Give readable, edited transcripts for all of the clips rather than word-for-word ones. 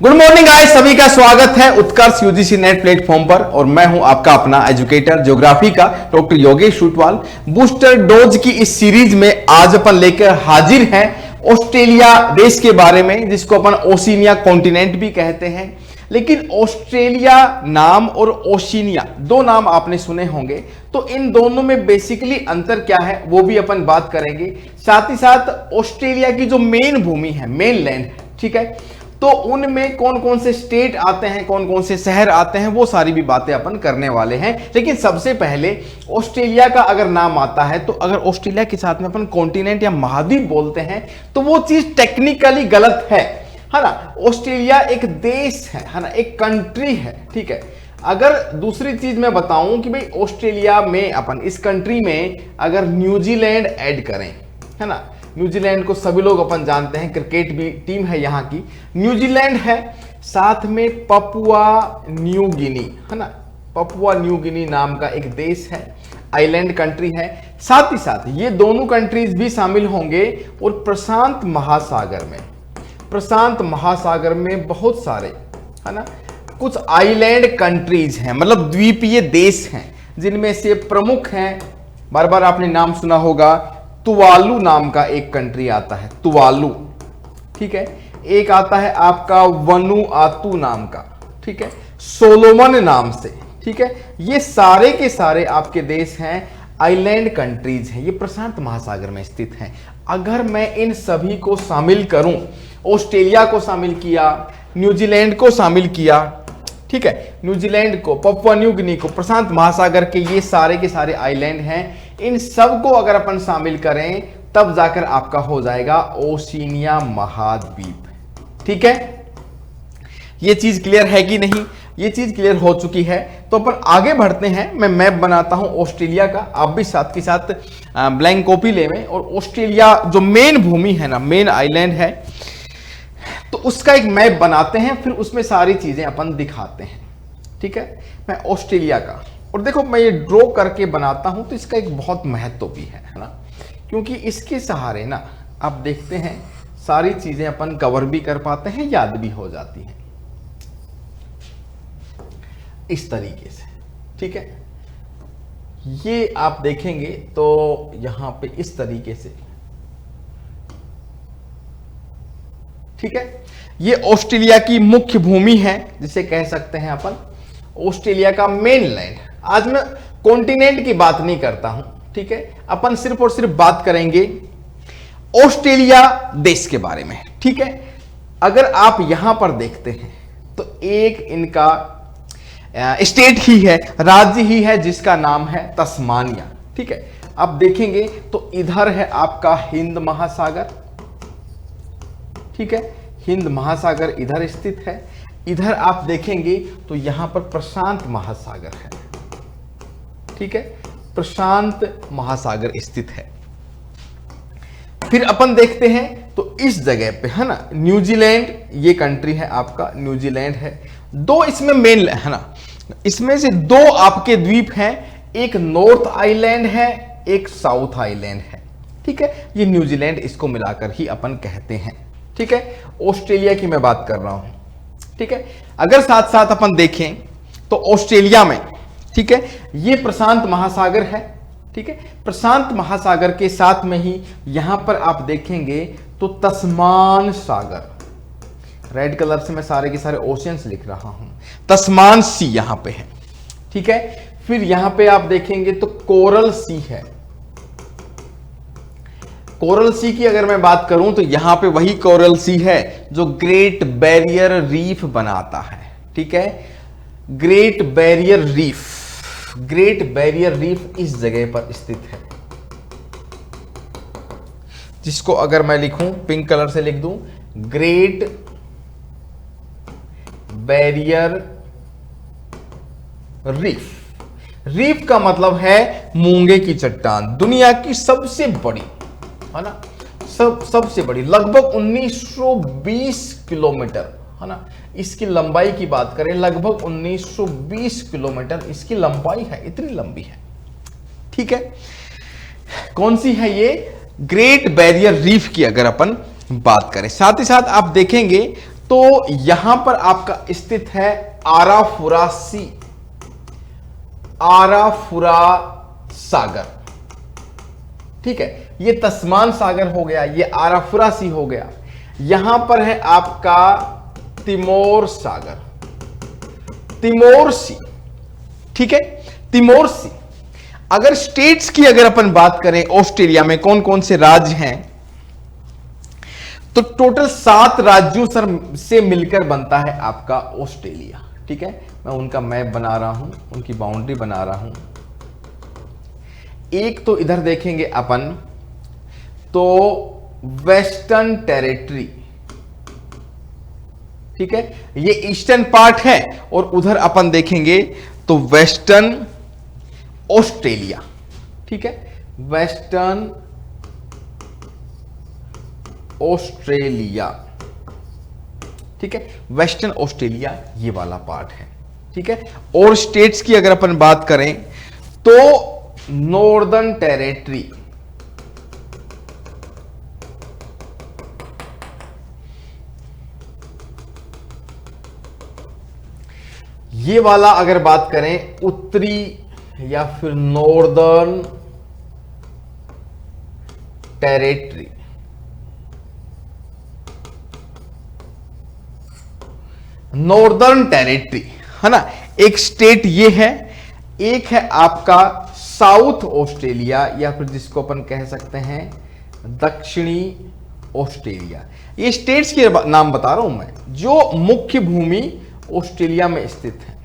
Good morning guys, सभी का स्वागत है उत्कर्ष यूजीसी नेट प्लेटफॉर्म पर और मैं हूं आपका अपना एजुकेटर ज्योग्राफी का डॉक्टर योगेश शुटवाल। बूस्टर डोज की इस सीरीज में आज अपन लेकर हाजिर हैं ऑस्ट्रेलिया देश के बारे में, जिसको अपन ओशिनिया कॉन्टिनेंट भी कहते हैं। लेकिन ऑस्ट्रेलिया नाम और ओशिनिया दो नाम आपने सुने होंगे, तो इन दोनों में बेसिकली अंतर क्या है वो भी अपन बात करेंगे। साथ ही साथ ऑस्ट्रेलिया की जो मेन भूमि है, मेन लैंड, ठीक है, तो उनमें कौन कौन से स्टेट आते हैं, कौन कौन से शहर आते हैं, वो सारी भी बातें अपन करने वाले हैं। लेकिन सबसे पहले ऑस्ट्रेलिया का अगर नाम आता है, तो अगर ऑस्ट्रेलिया के साथ में अपन कॉन्टिनेंट या महाद्वीप बोलते हैं तो वो चीज टेक्निकली गलत है ना। ऑस्ट्रेलिया एक देश है ना, एक कंट्री है, ठीक है। अगर दूसरी चीज मैं बताऊं कि भाई ऑस्ट्रेलिया में अपन इस कंट्री में अगर न्यूजीलैंड ऐड करें, है ना, न्यूजीलैंड को सभी लोग अपन जानते हैं, क्रिकेट भी टीम है यहाँ की, न्यूजीलैंड है, साथ में पपुआ न्यू गिनी, है ना, पपुआ न्यू गिनी नाम का एक देश है, आइलैंड कंट्री है। साथ ही साथ ये दोनों कंट्रीज भी शामिल होंगे और प्रशांत महासागर में बहुत सारे, है ना, कुछ आइलैंड कंट्रीज हैं, मतलब द्वीपीय देश हैं, जिनमें से प्रमुख हैं, बार बार आपने नाम सुना होगा, तुवालू नाम का एक कंट्री आता है, तुवालू, ठीक है। एक आता है आपका वनुआतू नाम का, ठीक है, सोलोमन नाम से, ठीक है। ये सारे के सारे आपके देश हैं, आइलैंड कंट्रीज हैं, ये प्रशांत महासागर में स्थित हैं। अगर मैं इन सभी को शामिल करूं, ऑस्ट्रेलिया को शामिल किया, न्यूजीलैंड को शामिल किया, ठीक है, न्यूजीलैंड को, पपुआ न्यू गिनी को, प्रशांत महासागर के ये सारे के सारे आइलैंड हैं, इन सब को अगर अपन शामिल करें तब जाकर आपका हो जाएगा ओशिनिया महाद्वीप, ठीक है। ये चीज क्लियर है कि नहीं? ये चीज क्लियर हो चुकी है, तो अपन आगे बढ़ते हैं। मैं मैप बनाता हूं ऑस्ट्रेलिया का, आप भी साथ के साथ ब्लैंक कॉपी ले में, और ऑस्ट्रेलिया जो मेन भूमि है ना, मेन आइलैंड है, तो उसका एक मैप बनाते हैं, फिर उसमें सारी चीजें अपन दिखाते हैं, ठीक है। मैं ऑस्ट्रेलिया का, और देखो मैं ये ड्रॉ करके बनाता हूं तो इसका एक बहुत महत्व भी है ना, क्योंकि इसके सहारे ना आप देखते हैं सारी चीजें अपन कवर भी कर पाते हैं, याद भी हो जाती हैं इस तरीके से, ठीक है। ये आप देखेंगे तो यहां पे इस तरीके से, ठीक है। ये ऑस्ट्रेलिया की मुख्य भूमि है, जिसे कह सकते हैं अपन ऑस्ट्रेलिया का मेन लैंड। आज मैं कॉन्टिनेंट की बात नहीं करता हूं, ठीक है, अपन सिर्फ और सिर्फ बात करेंगे ऑस्ट्रेलिया देश के बारे में, ठीक है। अगर आप यहां पर देखते हैं तो एक इनका स्टेट ही है, राज्य ही है, जिसका नाम है तस्मानिया, ठीक है। आप देखेंगे तो इधर है आपका हिंद महासागर, ठीक है, हिंद महासागर इधर स्थित है। इधर आप देखेंगे तो यहां पर प्रशांत महासागर है, ठीक है, प्रशांत महासागर स्थित है। फिर अपन देखते हैं तो इस जगह पे, है ना, न्यूजीलैंड, ये कंट्री है आपका, न्यूजीलैंड है। दो इसमें मेन है ना, इसमें से दो आपके द्वीप हैं, एक नॉर्थ आइलैंड है, एक साउथ आइलैंड है, ठीक है। ये न्यूजीलैंड, इसको मिलाकर ही अपन कहते हैं, ठीक है। ऑस्ट्रेलिया की मैं बात कर रहा हूं, ठीक है। अगर साथ साथ अपन देखें तो ऑस्ट्रेलिया में, ठीक है, ये प्रशांत महासागर है, ठीक है। प्रशांत महासागर के साथ में ही यहां पर आप देखेंगे तो तस्मान सागर, रेड कलर से मैं सारे के सारे ओशियंस लिख रहा हूं, तस्मान सी यहां पे है, ठीक है। फिर यहां पे आप देखेंगे तो कोरल सी है। कोरल सी की अगर मैं बात करूं तो यहां पे वही कोरल सी है जो ग्रेट बैरियर रीफ बनाता है, ठीक है। ग्रेट बैरियर रीफ इस जगह पर स्थित है, जिसको अगर मैं लिखूं, पिंक कलर से लिख दूं, ग्रेट बैरियर रीफ का मतलब है मूंगे की चट्टान, दुनिया की सबसे बड़ी, है ना, सबसे बड़ी, लगभग 1920 किलोमीटर, है ना, इसकी लंबाई की बात करें, लगभग 1920 किलोमीटर इसकी लंबाई है, इतनी लंबी है, ठीक है। कौन सी है ये? ग्रेट बैरियर रीफ की अगर अपन बात करें। साथ ही साथ आप देखेंगे तो यहां पर आपका स्थित है आराफुरा सी, आराफुरा सागर। ठीक है, ये तस्मान सागर हो गया, ये आराफुरा सी हो गया। यहां पर है आपका तिमोर सागर, तिमोर सी। ठीक है, तिमोर सी। अगर स्टेट्स की अगर अपन बात करें ऑस्ट्रेलिया में कौन कौन से राज्य हैं, तो टोटल 7 राज्यों से मिलकर बनता है आपका ऑस्ट्रेलिया। ठीक है, मैं उनका मैप बना रहा हूं, उनकी बाउंड्री बना रहा हूं। एक तो इधर देखेंगे अपन तो वेस्टर्न टेरिटरी। ठीक है, ये ईस्टर्न पार्ट है, और उधर अपन देखेंगे तो वेस्टर्न ऑस्ट्रेलिया। ठीक है, वेस्टर्न ऑस्ट्रेलिया। ठीक है, वेस्टर्न ऑस्ट्रेलिया ये वाला पार्ट है। ठीक है, और स्टेट्स की अगर अपन बात करें तो नॉर्दर्न टेरिटरी, ये वाला अगर बात करें उत्तरी या फिर नॉर्दर्न टेरिटरी। नॉर्दर्न टेरिटरी है ना, एक स्टेट ये है। एक है आपका साउथ ऑस्ट्रेलिया, या फिर जिसको अपन कह सकते हैं दक्षिणी ऑस्ट्रेलिया। ये स्टेट्स के नाम बता रहा हूं मैं, जो मुख्य भूमि ऑस्ट्रेलिया में स्थित है।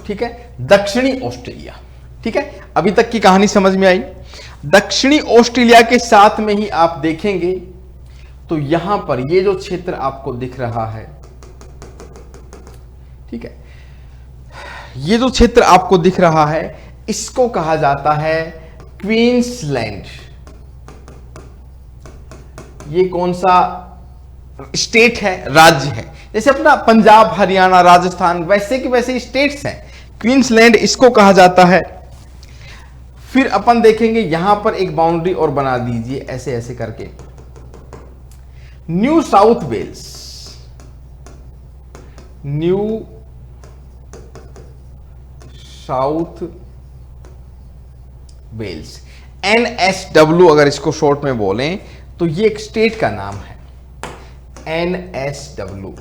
ठीक है, दक्षिणी ऑस्ट्रेलिया। ठीक है, अभी तक की कहानी समझ में आई। दक्षिणी ऑस्ट्रेलिया के साथ में ही आप देखेंगे तो यहां पर ये जो क्षेत्र आपको दिख रहा है, ठीक है, ये जो क्षेत्र आपको दिख रहा है इसको कहा जाता है क्वींसलैंड। ये कौन सा स्टेट है, राज्य है, जैसे अपना पंजाब, हरियाणा, राजस्थान, वैसे के वैसे स्टेट्स हैं। क्वींसलैंड इसको कहा जाता है। फिर अपन देखेंगे यहां पर एक बाउंड्री और बना दीजिए ऐसे ऐसे करके, new south wales, new south wales, NSW अगर इसको शॉर्ट में बोलें तो ये एक स्टेट का नाम है, NSW।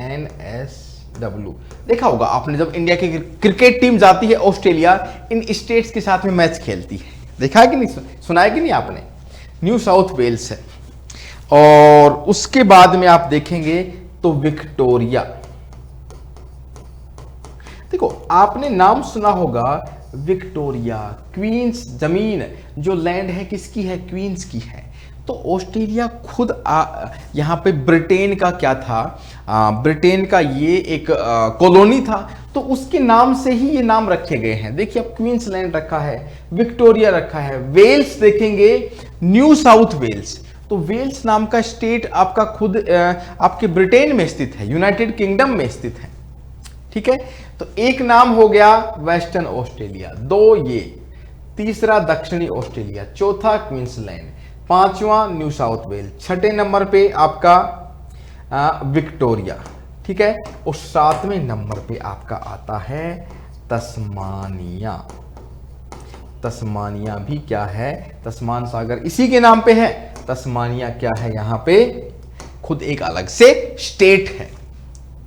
NSW देखा होगा आपने, जब इंडिया की क्रिकेट टीम जाती है ऑस्ट्रेलिया, इन स्टेट्स के साथ में मैच खेलती है। देखा है कि नहीं, सुना है कि नहीं आपने? न्यू साउथ वेल्स है। और उसके बाद में आप देखेंगे तो विक्टोरिया। देखो आपने नाम सुना होगा विक्टोरिया, क्वींस। जमीन जो लैंड है किसकी है? क्वींस की है। तो ऑस्ट्रेलिया खुद यहां पे ब्रिटेन का क्या था, ब्रिटेन का ये एक कॉलोनी था, तो उसके नाम से ही ये नाम रखे गए हैं। देखिए अब क्वींसलैंड रखा है, विक्टोरिया रखा है, वेल्स देखेंगे न्यू साउथ वेल्स। तो वेल्स नाम का स्टेट आपका खुद आपके ब्रिटेन में स्थित है, यूनाइटेड किंगडम में स्थित है। ठीक है, तो एक नाम हो गया वेस्टर्न ऑस्ट्रेलिया, 2 ये, तीसरा दक्षिणी ऑस्ट्रेलिया, चौथा क्वींसलैंड, 5वां न्यू साउथ वेल्स, 6ठे नंबर पे आपका विक्टोरिया। ठीक है, और 7वें नंबर पे आपका आता है तस्मानिया। तस्मानिया भी क्या है? तस्मान सागर इसी के नाम पे है। तस्मानिया क्या है? यहां पे खुद एक अलग से स्टेट है।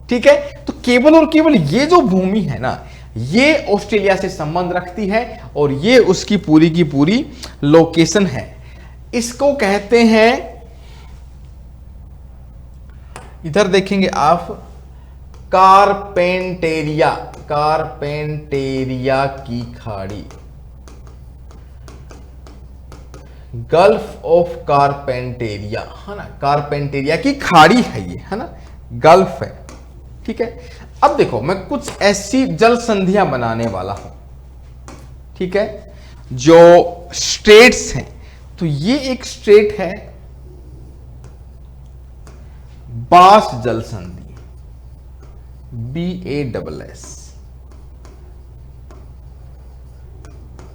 ठीक है, तो केवल और केवल ये जो भूमि है ना, ये ऑस्ट्रेलिया से संबंध रखती है, और ये उसकी पूरी की पूरी लोकेशन है। इसको कहते हैं, इधर देखेंगे आप, कारपेंटेरिया। कारपेंटेरिया की खाड़ी, गल्फ ऑफ कारपेंटेरिया, है ना, कारपेंटेरिया की खाड़ी है ये, है ना, गल्फ है। ठीक है, अब देखो मैं कुछ ऐसी जल संधियां बनाने वाला हूं, ठीक है, जो स्टेट्स हैं। तो ये एक स्टेट है बास जल संधि, BASS।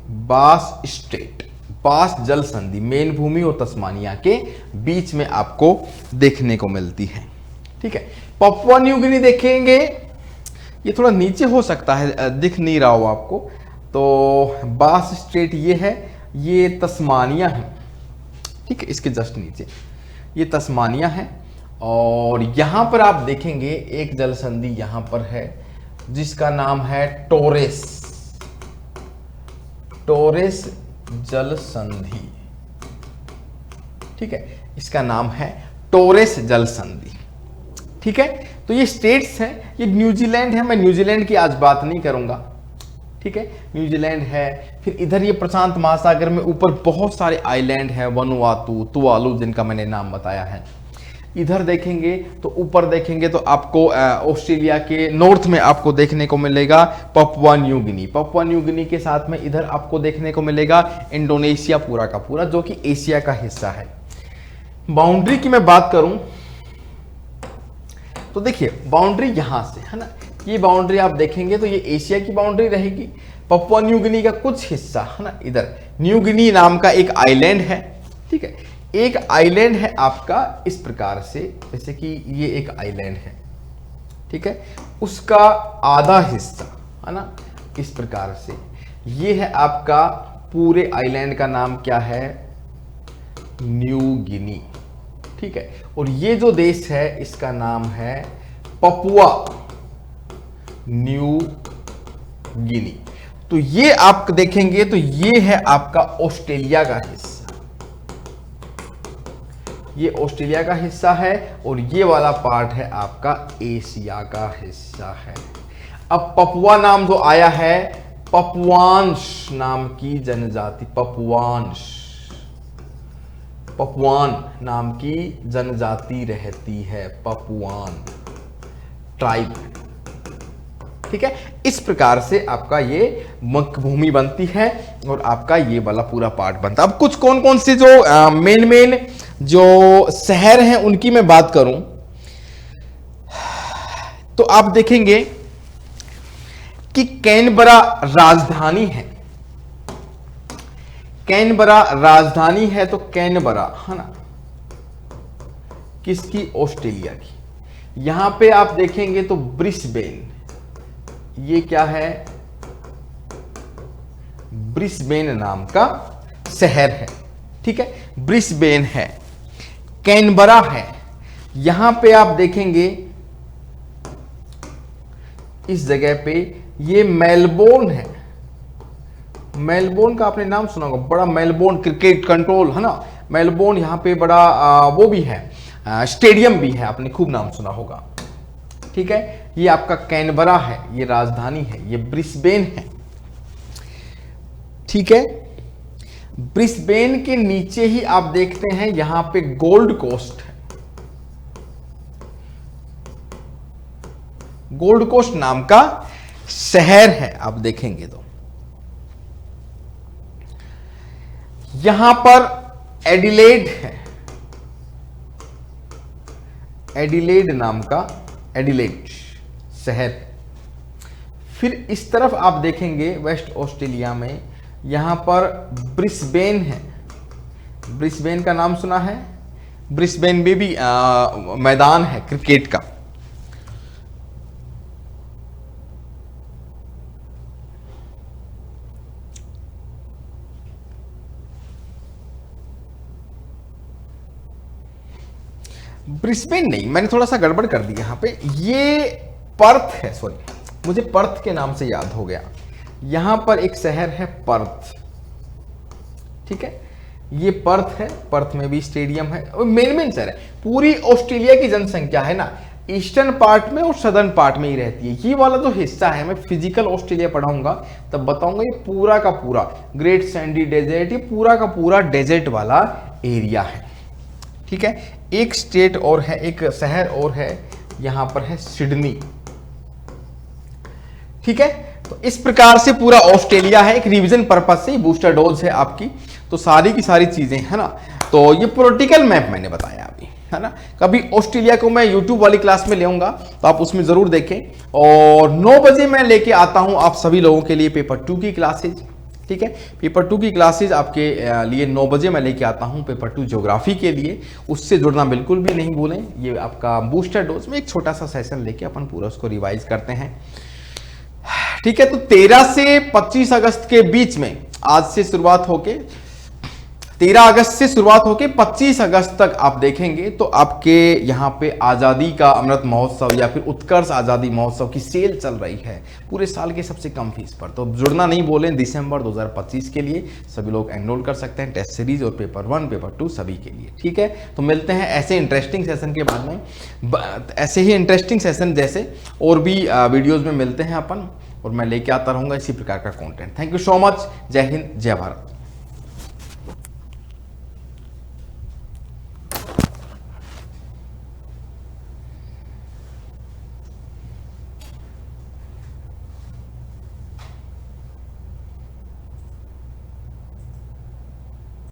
बास स्ट्रेट, बास जल संधि मेन भूमि और तस्मानिया के बीच में आपको देखने को मिलती है। ठीक है, पपुआ न्यू गिनी देखेंगे, ये थोड़ा नीचे हो सकता है, दिख नहीं रहा हो आपको, तो बास स्ट्रेट ये है, ये तस्मानिया है। ठीक है, इसके जस्ट नीचे ये तस्मानिया है, और यहां पर आप देखेंगे एक जल संधि यहां पर है जिसका नाम है टोरेस, टोरेस जल संधि। ठीक है, इसका नाम है टोरेस जल संधि। ठीक है, तो ये स्टेट्स हैं, ये न्यूजीलैंड है, मैं न्यूजीलैंड की आज बात नहीं करूंगा। ठीक है, न्यूजीलैंड है, फिर इधर ये प्रशांत महासागर में ऊपर बहुत सारे आइलैंड हैं, वनुआतू, तुवालू जिनका मैंने नाम बताया है। इधर देखेंगे तो ऊपर देखेंगे तो आपको ऑस्ट्रेलिया के नॉर्थ में आपको देखने को मिलेगा Papua New Guinea, Papua New Guinea के साथ में इधर आपको देखने को मिलेगा इंडोनेशिया पूरा का पूरा, जो कि एशिया का हिस्सा है। बाउंड्री की मैं बात करूं तो देखिए बाउंड्री यहां से है ना, ये बाउंड्री आप देखेंगे तो ये एशिया की बाउंड्री रहेगी। पपुआ न्यू गिनी का कुछ हिस्सा है ना, इधर न्यू गिनी नाम का एक आइलैंड है। ठीक है, एक आइलैंड है आपका इस प्रकार से, जैसे कि ये एक आइलैंड है। ठीक है, उसका आधा हिस्सा है ना इस प्रकार से, ये है आपका पूरे आइलैंड का नाम क्या है, न्यू गिनी। ठीक है, और ये जो देश है इसका नाम है पपुआ न्यू गिनी। तो ये आप देखेंगे तो ये है आपका ऑस्ट्रेलिया का हिस्सा, ये ऑस्ट्रेलिया का हिस्सा है, और ये वाला पार्ट है आपका एशिया का हिस्सा है। अब पपुआ नाम जो आया है, पपुआंश नाम की जनजाति, पपुआंश, पपुआन नाम की जनजाति रहती है, पपुआन ट्राइब। ठीक है, इस प्रकार से आपका ये मुख्य भूमि बनती है और आपका ये वाला पूरा पार्ट बनता है। अब कुछ कौन कौन से जो मेन जो शहर हैं उनकी मैं बात करूं तो आप देखेंगे कि कैनबरा राजधानी है, कैनबरा राजधानी है, तो कैनबरा है ना किसकी, ऑस्ट्रेलिया की। यहां पे आप देखेंगे तो ब्रिस्बेन, ये क्या है, ब्रिस्बेन नाम का शहर है। ठीक है, ब्रिस्बेन है, कैनबरा है। यहां पे आप देखेंगे इस जगह पे ये मेलबोर्न है, मेलबोर्न का आपने नाम सुना होगा, बड़ा मेलबोर्न क्रिकेट कंट्रोल है ना, मेलबोर्न यहां पे बड़ा वो भी है, स्टेडियम भी है, आपने खूब नाम सुना होगा। ठीक है, ये आपका कैनबरा है, ये राजधानी है, ये ब्रिस्बेन है। ठीक है, ब्रिस्बेन के नीचे ही आप देखते हैं यहां पे गोल्ड कोस्ट है, गोल्ड कोस्ट नाम का शहर है, आप देखेंगे तो यहां पर एडिलेड है, एडिलेड नाम का एडिलेड शहर। फिर इस तरफ आप देखेंगे वेस्ट ऑस्ट्रेलिया में यहां पर ब्रिस्बेन है, ब्रिस्बेन का नाम सुना है, ब्रिस्बेन में भी मैदान है क्रिकेट का। ब्रिस्बेन नहीं, मैंने थोड़ा सा गड़बड़ कर दिया यहां पे, ये पर्थ है, सॉरी मुझे पर्थ के नाम से याद हो गया। यहां पर एक शहर है पर्थ। ठीक है, ये पर्थ है, पर्थ में भी स्टेडियम है, और मेन शहर है। पूरी ऑस्ट्रेलिया की जनसंख्या है ना ईस्टर्न पार्ट में और सदर्न पार्ट में ही रहती है। ये वाला जो हिस्सा है, मैं फिजिकल ऑस्ट्रेलिया पढ़ाऊंगा तब बताऊंगा, ये पूरा का पूरा ग्रेट सैंडी डेजर्ट, ये पूरा का पूरा डेजर्ट वाला एरिया है। ठीक है, एक स्टेट और है, एक शहर और है, यहां पर है सिडनी। ठीक है, तो इस प्रकार से पूरा ऑस्ट्रेलिया है। एक रिवीजन पर्पज से बूस्टर डोज है आपकी, तो सारी की सारी चीजें है ना। तो ये पॉलिटिकल मैप मैंने बताया अभी है ना। कभी ऑस्ट्रेलिया को मैं यूट्यूब वाली क्लास में ले आऊंगा तो आप उसमें जरूर देखें। और 9 बजे मैं लेके आता हूं आप सभी लोगों के लिए पेपर 2 की क्लासेज। ठीक है। पेपर 2 की क्लासेज आपके लिए 9 बजे मैं लेके आता हूं पेपर 2 ज्योग्राफी के लिए, उससे जुड़ना बिल्कुल भी नहीं भूलें। ये आपका बूस्टर डोज में एक छोटा सा सेशन लेके अपन पूरा उसको रिवाइज करते हैं, ठीक है। तो 13 से 25 अगस्त के बीच में, आज से शुरुआत होके 13 अगस्त से शुरुआत होके 25 अगस्त तक आप देखेंगे तो आपके यहाँ पे आज़ादी का अमृत महोत्सव या फिर उत्कर्ष आज़ादी महोत्सव की सेल चल रही है पूरे साल के सबसे कम फीस पर। तो जुड़ना नहीं बोलें, दिसंबर 2025 के लिए सभी लोग एनरोल कर सकते हैं, टेस्ट सीरीज और पेपर 1 पेपर 2 सभी के लिए, ठीक है। तो मिलते हैं ऐसे इंटरेस्टिंग सेशन के बाद में, ऐसे ही इंटरेस्टिंग सेशन जैसे और भी वीडियोज़ में मिलते हैं अपन, और मैं लेके आता रहूँगा इसी प्रकार का content. Thank you so much. जय हिंद, जय भारत।